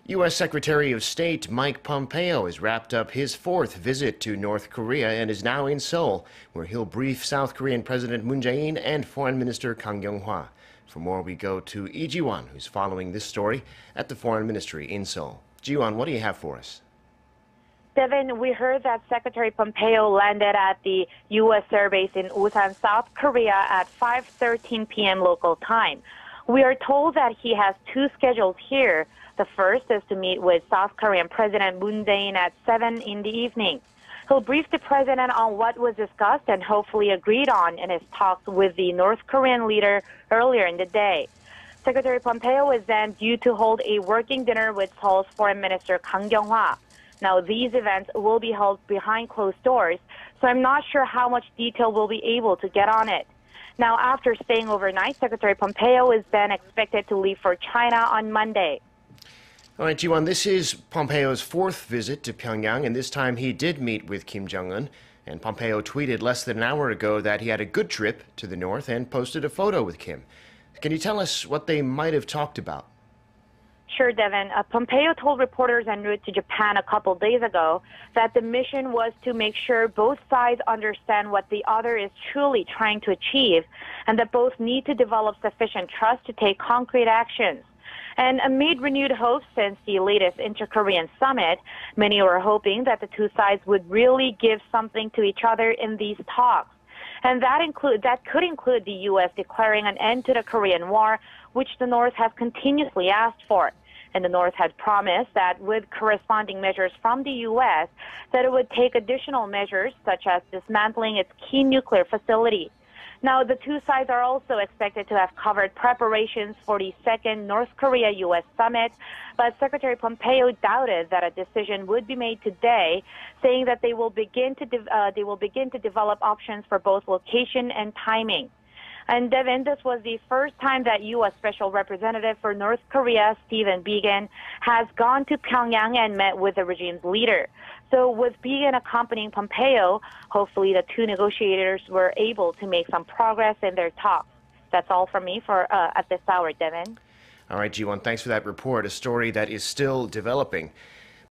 U.S. Secretary of State Mike Pompeo has wrapped up his fourth visit to North Korea and is now in Seoul, where he'll brief South Korean President Jae-in and Foreign Minister Kang Kyung-wha. For more, we go to Lee Ji-won, who's following this story at the Foreign Ministry in Seoul. Ji-won, what do you have for us? Devin, we heard that Secretary Pompeo landed at the U.S. Air Base in Osan, South Korea at 5:13 p.m. local time. We are told that he has two schedules here. The first is to meet with South Korean President Moon Jae-in at 7 in the evening. He'll brief the president on what was discussed and hopefully agreed on in his talks with the North Korean leader earlier in the day. Secretary Pompeo is then due to hold a working dinner with Seoul's Foreign Minister Kang Kyung-wha. Now, these events will be held behind closed doors, so I'm not sure how much detail we'll be able to get on it. Now, after staying overnight, Secretary Pompeo is then expected to leave for China on Monday. All right, Ji-won, this is Pompeo's fourth visit to Pyongyang, and this time he did meet with Kim Jong-un. And Pompeo tweeted less than an hour ago that he had a good trip to the north and posted a photo with Kim. Can you tell us what they might have talked about? Sure, Devin. Pompeo told reporters en route to Japan a couple days ago that the mission was to make sure both sides understand what the other is truly trying to achieve and that both need to develop sufficient trust to take concrete actions. And amid renewed hopes since the latest inter-Korean summit, many were hoping that the two sides would really give something to each other in these talks. And that could include the U.S. declaring an end to the Korean War, which the North has continuously asked for. And the North had promised that with corresponding measures from the U.S., that it would take additional measures such as dismantling its key nuclear facility. Now, the two sides are also expected to have covered preparations for the second North Korea-U.S. summit, but Secretary Pompeo doubted that a decision would be made today, saying that they will begin to develop options for both location and timing. And Devin, this was the first time that U.S. Special Representative for North Korea, Stephen Biegun, has gone to Pyongyang and met with the regime's leader. So with Biegun accompanying Pompeo, hopefully the two negotiators were able to make some progress in their talks. That's all from me at this hour, Devin. All right, Ji-won, thanks for that report, a story that is still developing.